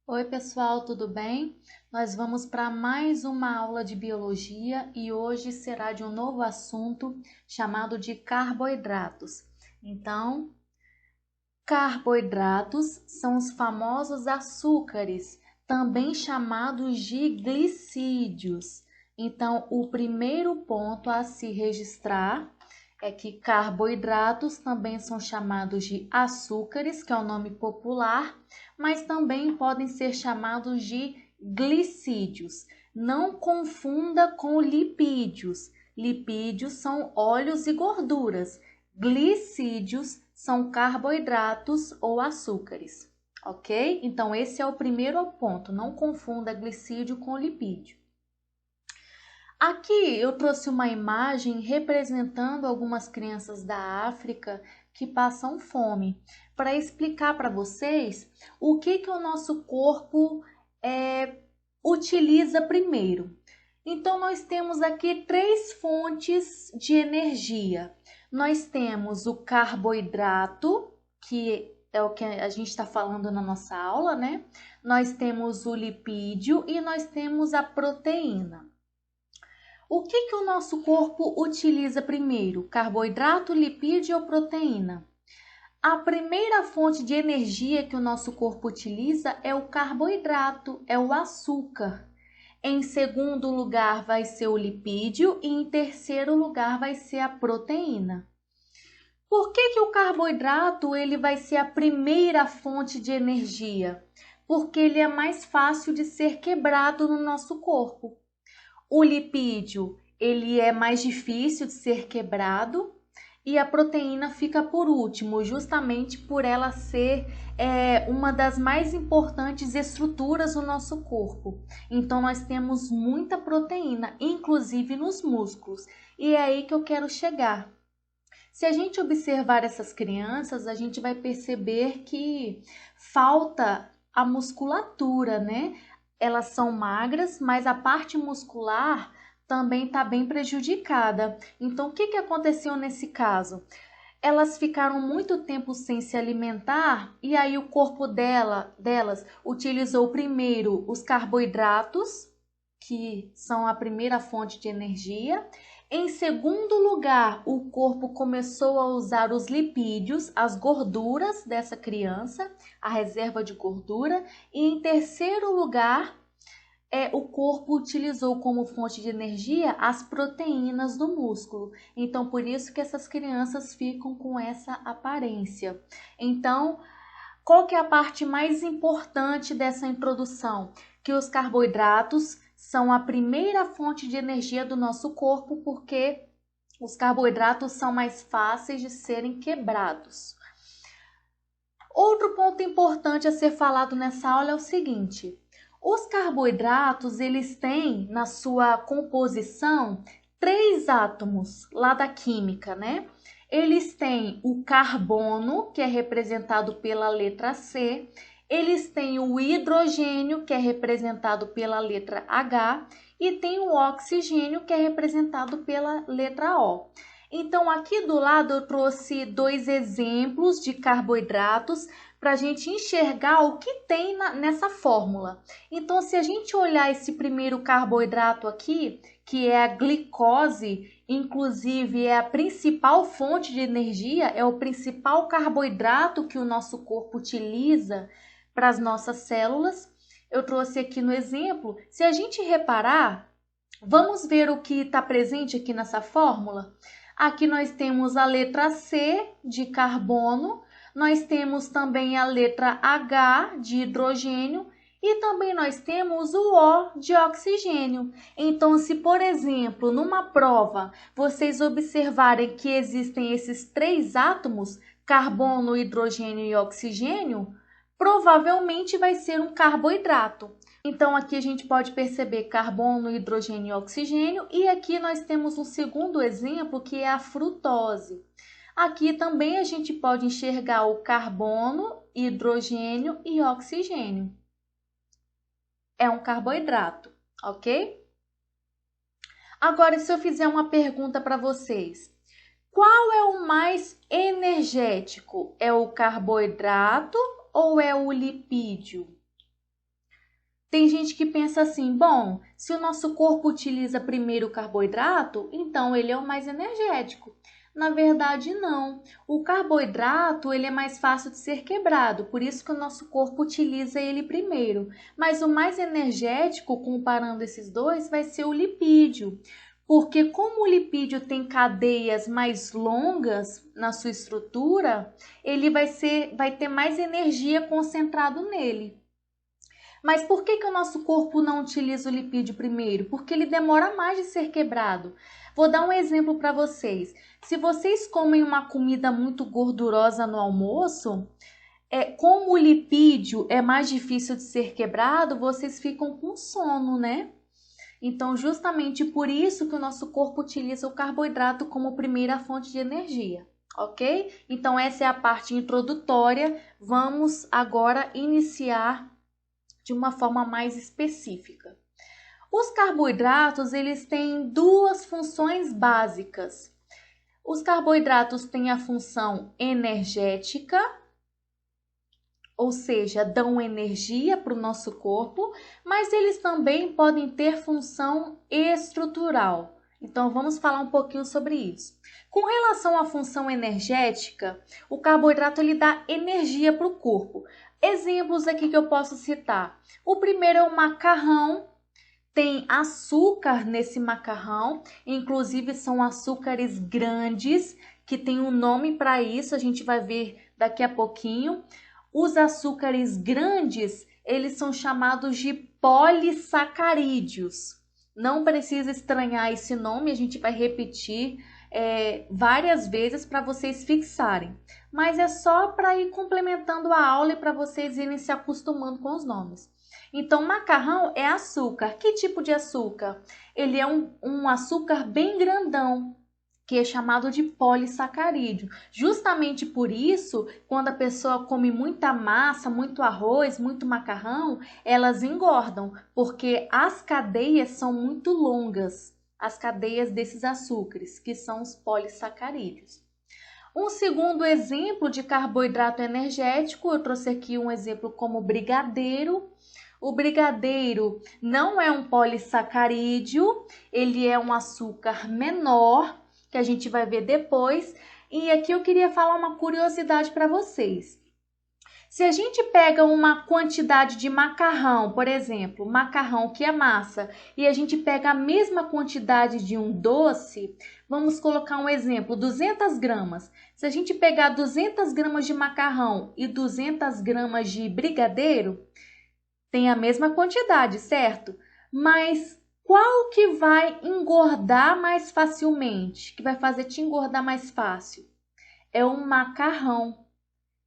Oi, pessoal, tudo bem? Nós vamos para mais uma aula de biologia e hoje será de um novo assunto chamado de carboidratos. Então, carboidratos são os famosos açúcares, também chamados de glicídios. Então, o primeiro ponto a se registrar é que carboidratos também são chamados de açúcares, que é o nome popular, mas também podem ser chamados de glicídios. Não confunda com lipídios. Lipídios são óleos e gorduras. Glicídios são carboidratos ou açúcares, ok? Então, esse é o primeiro ponto. Não confunda glicídio com lipídio. Aqui eu trouxe uma imagem representando algumas crianças da África que passam fome, para explicar para vocês o que o nosso corpo utiliza primeiro. Então, nós temos aqui três fontes de energia. Nós temos o carboidrato, que é o que a gente está falando na nossa aula, né? Nós temos o lipídio e nós temos a proteína. O que o nosso corpo utiliza primeiro? Carboidrato, lipídio ou proteína? A primeira fonte de energia que o nosso corpo utiliza é o carboidrato, é o açúcar. Em segundo lugar vai ser o lipídio e em terceiro lugar vai ser a proteína. Por que o carboidrato ele vai ser a primeira fonte de energia? Porque ele é mais fácil de ser quebrado no nosso corpo. O lipídio, ele é mais difícil de ser quebrado e a proteína fica por último, justamente por ela ser uma das mais importantes estruturas do nosso corpo. Então, nós temos muita proteína, inclusive nos músculos. E é aí que eu quero chegar. Se a gente observar essas crianças, a gente vai perceber que falta a musculatura, né? Elas são magras, mas a parte muscular também está bem prejudicada. Então, o que aconteceu nesse caso? Elas ficaram muito tempo sem se alimentar e aí o corpo delas utilizou primeiro os carboidratos, que são a primeira fonte de energia. Em segundo lugar, o corpo começou a usar os lipídios, as gorduras dessa criança, a reserva de gordura. E em terceiro lugar, o corpo utilizou como fonte de energia as proteínas do músculo. Então, por isso que essas crianças ficam com essa aparência. Então, qual que é a parte mais importante dessa introdução? Que os carboidratos são a primeira fonte de energia do nosso corpo, porque os carboidratos são mais fáceis de serem quebrados. Outro ponto importante a ser falado nessa aula é o seguinte: os carboidratos, eles têm na sua composição três átomos lá da química, né? Eles têm o carbono, que é representado pela letra C, eles têm o hidrogênio, que é representado pela letra H, e tem o oxigênio, que é representado pela letra O. Então, aqui do lado eu trouxe dois exemplos de carboidratos para a gente enxergar o que tem nessa fórmula. Então, se a gente olhar esse primeiro carboidrato aqui, que é a glicose, inclusive é a principal fonte de energia, é o principal carboidrato que o nosso corpo utiliza para as nossas células. Eu trouxe aqui no exemplo. Se a gente reparar, vamos ver o que está presente aqui nessa fórmula? Aqui nós temos a letra C de carbono, nós temos também a letra H de hidrogênio e também nós temos o O de oxigênio. Então, se por exemplo, numa prova, vocês observarem que existem esses três átomos, carbono, hidrogênio e oxigênio, provavelmente vai ser um carboidrato. Então, aqui a gente pode perceber carbono, hidrogênio e oxigênio. E aqui nós temos um segundo exemplo, que é a frutose. Aqui também a gente pode enxergar o carbono, hidrogênio e oxigênio. É um carboidrato, ok? Agora, se eu fizer uma pergunta para vocês. Qual é o mais energético? É o carboidrato ou é o lipídio? Tem gente que pensa assim, bom, se o nosso corpo utiliza primeiro o carboidrato, então ele é o mais energético. Na verdade, não. O carboidrato, ele é mais fácil de ser quebrado, por isso que o nosso corpo utiliza ele primeiro. Mas o mais energético, comparando esses dois, vai ser o lipídio. Porque como o lipídio tem cadeias mais longas na sua estrutura, ele vai ter mais energia concentrado nele. Mas por que o nosso corpo não utiliza o lipídio primeiro? Porque ele demora mais de ser quebrado. Vou dar um exemplo para vocês. Se vocês comem uma comida muito gordurosa no almoço, como o lipídio é mais difícil de ser quebrado, vocês ficam com sono, né? Então, justamente por isso que o nosso corpo utiliza o carboidrato como primeira fonte de energia, ok? Então, essa é a parte introdutória. Vamos agora iniciar de uma forma mais específica. Os carboidratos, eles têm duas funções básicas. Os carboidratos têm a função energética, ou seja, dão energia para o nosso corpo, mas eles também podem ter função estrutural. Então, vamos falar um pouquinho sobre isso. Com relação à função energética, o carboidrato ele dá energia para o corpo. Exemplos aqui que eu posso citar. O primeiro é o macarrão. Tem açúcar nesse macarrão, inclusive são açúcares grandes, que tem um nome para isso, a gente vai ver daqui a pouquinho. Os açúcares grandes, eles são chamados de polissacarídeos. Não precisa estranhar esse nome, a gente vai repetir várias vezes para vocês fixarem. Mas é só para ir complementando a aula e para vocês irem se acostumando com os nomes. Então, macarrão é açúcar. Que tipo de açúcar? Ele é um açúcar bem grandão, que é chamado de polissacarídeo. Justamente por isso, quando a pessoa come muita massa, muito arroz, muito macarrão, elas engordam, porque as cadeias são muito longas, as cadeias desses açúcares, que são os polissacarídeos. Um segundo exemplo de carboidrato energético, eu trouxe aqui um exemplo como brigadeiro. O brigadeiro não é um polissacarídeo, ele é um açúcar menor, que a gente vai ver depois. E aqui eu queria falar uma curiosidade para vocês. Se a gente pega uma quantidade de macarrão, por exemplo, macarrão que é massa, e a gente pega a mesma quantidade de um doce, vamos colocar um exemplo, 200 gramas. Se a gente pegar 200 gramas de macarrão e 200 gramas de brigadeiro, tem a mesma quantidade, certo? Mas qual que vai engordar mais facilmente? Que vai fazer te engordar mais fácil? É o macarrão.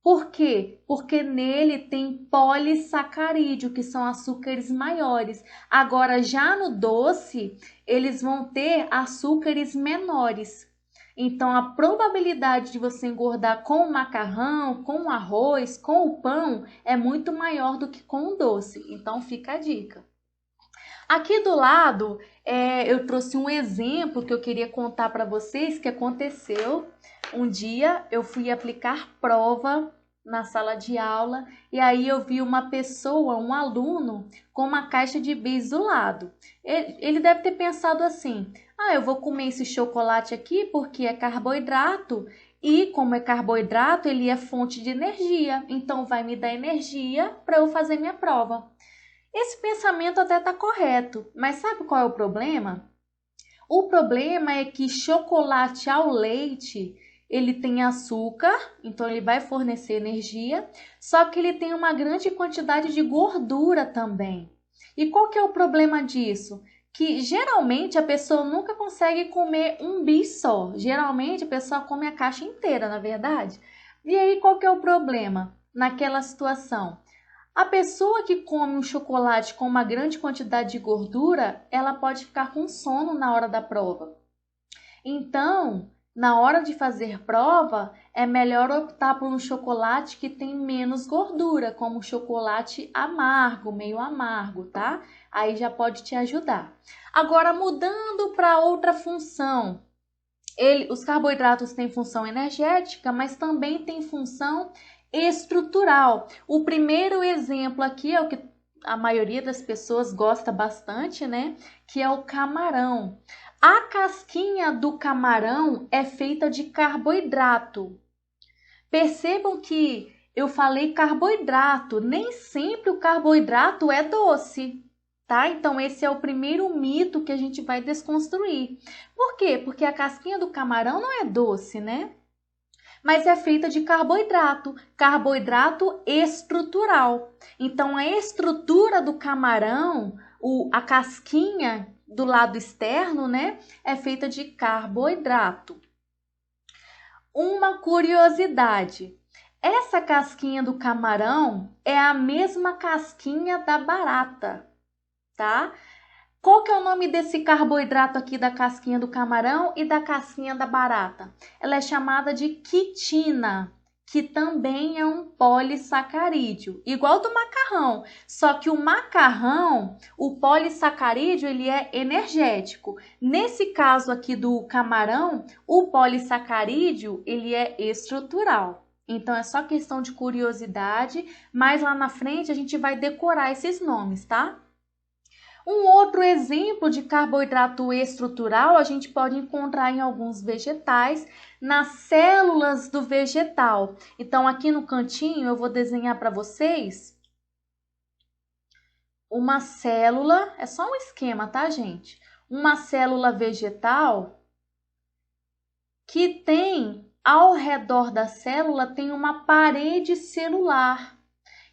Por quê? Porque nele tem polissacarídeo, que são açúcares maiores. Agora, já no doce, eles vão ter açúcares menores. Então, a probabilidade de você engordar com o macarrão, com o arroz, com o pão é muito maior do que com o doce. Então, fica a dica. Aqui do lado, eu trouxe um exemplo que eu queria contar para vocês que aconteceu. Um dia eu fui aplicar prova na sala de aula e aí eu vi uma pessoa, um aluno, com uma caixa de bis do lado. Ele deve ter pensado assim: eu vou comer esse chocolate aqui porque é carboidrato e como é carboidrato, ele é fonte de energia, então vai me dar energia para eu fazer minha prova. Esse pensamento até está correto, mas sabe qual é o problema? O problema é que chocolate ao leite, ele tem açúcar, então ele vai fornecer energia, só que ele tem uma grande quantidade de gordura também. E qual que é o problema disso? Que geralmente a pessoa nunca consegue comer um bis só. Geralmente a pessoa come a caixa inteira, na verdade. E aí qual que é o problema naquela situação? A pessoa que come um chocolate com uma grande quantidade de gordura, ela pode ficar com sono na hora da prova. Então, na hora de fazer prova, é melhor optar por um chocolate que tem menos gordura, como chocolate amargo, meio amargo, tá? Aí já pode te ajudar. Agora, mudando para outra função. Os carboidratos têm função energética, mas também têm função estrutural. O primeiro exemplo aqui é o que a maioria das pessoas gosta bastante, né? Que é o camarão. A casquinha do camarão é feita de carboidrato. Percebam que eu falei carboidrato, nem sempre o carboidrato é doce, tá? Então esse é o primeiro mito que a gente vai desconstruir. Por quê? Porque a casquinha do camarão não é doce, né? Mas é feita de carboidrato, carboidrato estrutural. Então, a estrutura do camarão, a casquinha do lado externo, né, é feita de carboidrato. Uma curiosidade: essa casquinha do camarão é a mesma casquinha da barata, tá? Qual que é o nome desse carboidrato aqui da casquinha do camarão e da casquinha da barata? Ela é chamada de quitina, que também é um polissacarídeo, igual do macarrão. Só que o macarrão, o polissacarídeo, ele é energético. Nesse caso aqui do camarão, o polissacarídeo, ele é estrutural. Então é só questão de curiosidade, mas lá na frente a gente vai decorar esses nomes, tá? Um outro exemplo de carboidrato estrutural a gente pode encontrar em alguns vegetais, nas células do vegetal. Então, aqui no cantinho eu vou desenhar para vocês uma célula, é só um esquema, tá, gente? Uma célula vegetal que tem, ao redor da célula, tem uma parede celular.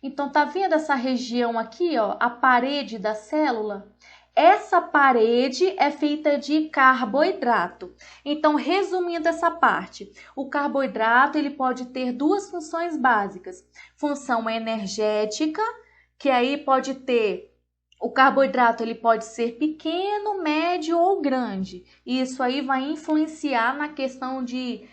Então, tá vendo essa região aqui, ó, a parede da célula? Essa parede é feita de carboidrato. Então, resumindo essa parte, o carboidrato ele pode ter duas funções básicas. Função energética, que aí pode ter, o carboidrato ele pode ser pequeno, médio ou grande. E isso aí vai influenciar na questão de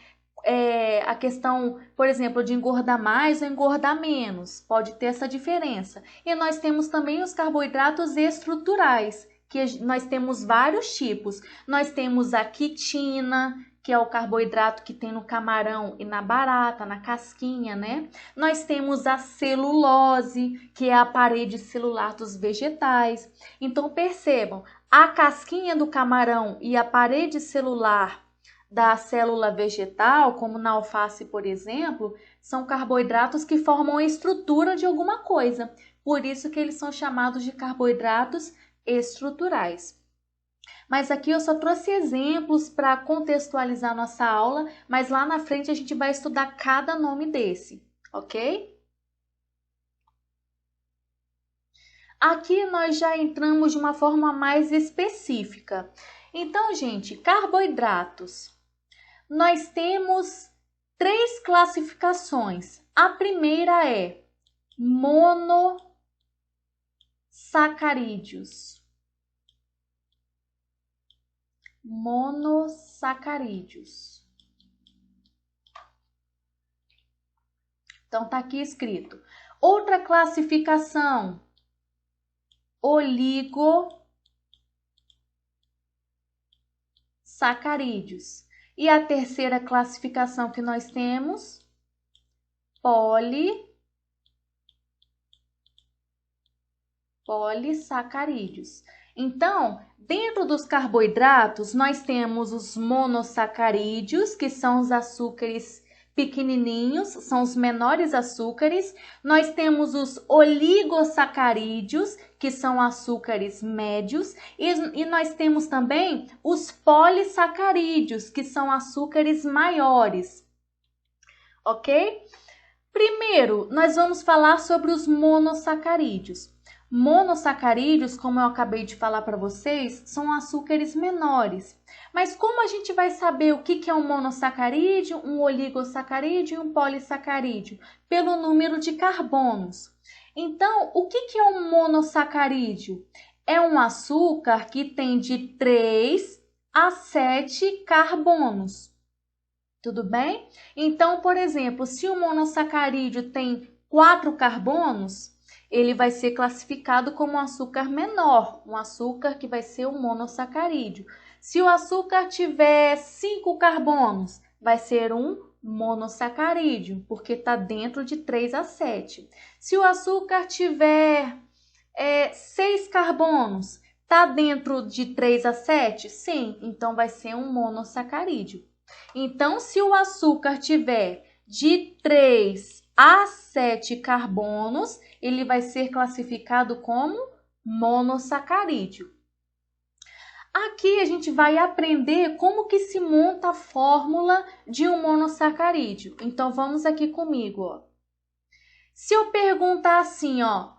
a questão, por exemplo, de engordar mais ou engordar menos, pode ter essa diferença. E nós temos também os carboidratos estruturais, que nós temos vários tipos. Nós temos a quitina, que é o carboidrato que tem no camarão e na barata, na casquinha, né? Nós temos a celulose, que é a parede celular dos vegetais. Então, percebam, a casquinha do camarão e a parede celular da célula vegetal, como na alface, por exemplo, são carboidratos que formam a estrutura de alguma coisa. Por isso que eles são chamados de carboidratos estruturais. Mas aqui eu só trouxe exemplos para contextualizar nossa aula, mas lá na frente a gente vai estudar cada nome desse, ok? Aqui nós já entramos de uma forma mais específica. Então, gente, carboidratos. Nós temos 3 classificações. A primeira é monossacarídeos. Monossacarídeos. Então, tá aqui escrito. Outra classificação, oligosacarídeos. E a terceira classificação que nós temos, polissacarídeos. Então, dentro dos carboidratos, nós temos os monossacarídeos, que são os açúcares pequenininhos, são os menores açúcares. Nós temos os oligossacarídeos, que são açúcares médios, e nós temos também os polissacarídeos, que são açúcares maiores, ok? Primeiro, nós vamos falar sobre os monossacarídeos. Monossacarídeos, como eu acabei de falar para vocês, são açúcares menores. Mas como a gente vai saber o que é um monossacarídeo, um oligossacarídeo e um polissacarídeo? Pelo número de carbonos. Então, o que é um monossacarídeo? É um açúcar que tem de 3 a 7 carbonos. Tudo bem? Então, por exemplo, se o monossacarídeo tem 4 carbonos, ele vai ser classificado como um açúcar menor, um açúcar que vai ser um monossacarídeo. Se o açúcar tiver 5 carbonos, vai ser um monossacarídeo, porque está dentro de 3 a 7. Se o açúcar tiver 6 carbonos. Tá dentro de 3 a 7? Sim, então vai ser um monossacarídeo. Então, se o açúcar tiver de 3 a 7 carbonos, ele vai ser classificado como monossacarídeo. Aqui a gente vai aprender como que se monta a fórmula de um monossacarídeo. Então, vamos aqui comigo, ó. Se eu perguntar assim, ó,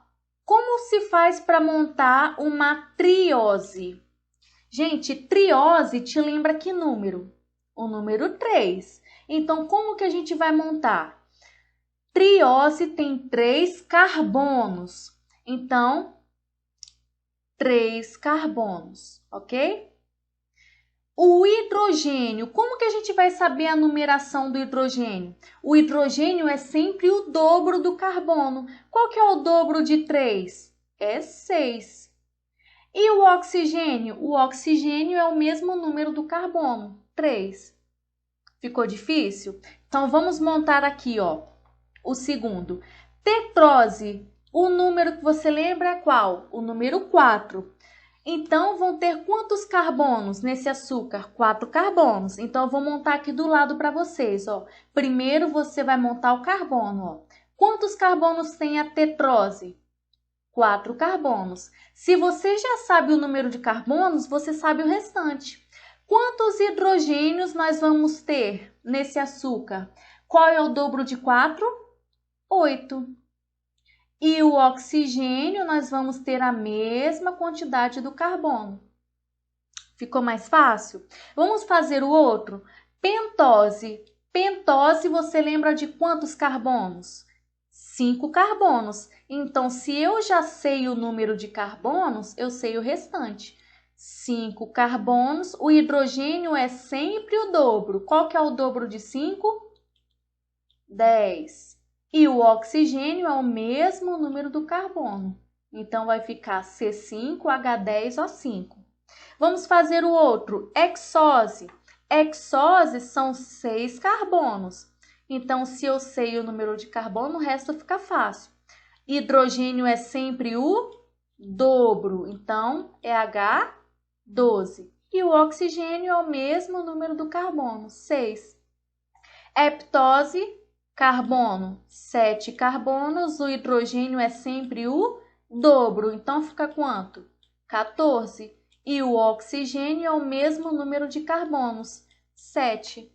como se faz para montar uma triose? Gente, triose te lembra que número? O número 3. Então, como que a gente vai montar? Triose tem 3 carbonos. Então, 3 carbonos, ok? O hidrogênio, como que a gente vai saber a numeração do hidrogênio? O hidrogênio é sempre o dobro do carbono. Qual que é o dobro de 3? É 6. E o oxigênio? O oxigênio é o mesmo número do carbono, 3. Ficou difícil? Então, vamos montar aqui, ó, o segundo. Tetrose, o número que você lembra é qual? O número 4. Então, vão ter quantos carbonos nesse açúcar? 4 carbonos. Então, eu vou montar aqui do lado para vocês, ó. Primeiro, você vai montar o carbono, ó. Quantos carbonos tem a tetrose? 4 carbonos. Se você já sabe o número de carbonos, você sabe o restante. Quantos hidrogênios nós vamos ter nesse açúcar? Qual é o dobro de 4? 8. E o oxigênio, nós vamos ter a mesma quantidade do carbono. Ficou mais fácil? Vamos fazer o outro? Pentose. Pentose, você lembra de quantos carbonos? 5 carbonos. Então, se eu já sei o número de carbonos, eu sei o restante. 5 carbonos. O hidrogênio é sempre o dobro. Qual que é o dobro de 5? 10. E o oxigênio é o mesmo número do carbono. Então, vai ficar C5H10O5. Vamos fazer o outro, hexose. Hexose são 6 carbonos. Então, se eu sei o número de carbono, o resto fica fácil. Hidrogênio é sempre o dobro. Então, é H12. E o oxigênio é o mesmo número do carbono, 6. Heptose, carbono, 7 carbonos, o hidrogênio é sempre o dobro, então fica quanto? 14. E o oxigênio é o mesmo número de carbonos, 7. O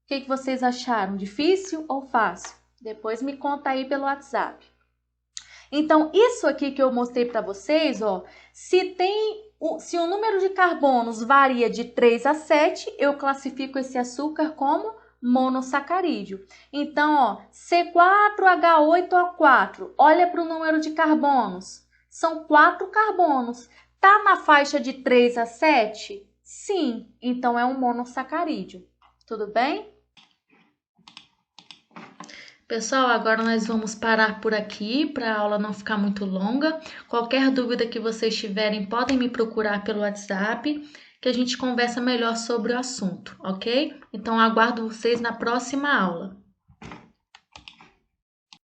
que vocês acharam? Difícil ou fácil? Depois me conta aí pelo WhatsApp. Então, isso aqui que eu mostrei para vocês, ó, se o número de carbonos varia de 3 a 7, eu classifico esse açúcar como monossacarídeo. Então, ó, C4H8O4, olha para o número de carbonos. São 4 carbonos. Tá na faixa de 3 a 7? Sim, então é um monossacarídeo. Tudo bem? Pessoal, agora nós vamos parar por aqui para a aula não ficar muito longa. Qualquer dúvida que vocês tiverem, podem me procurar pelo WhatsApp, que a gente conversa melhor sobre o assunto, ok? Então, aguardo vocês na próxima aula.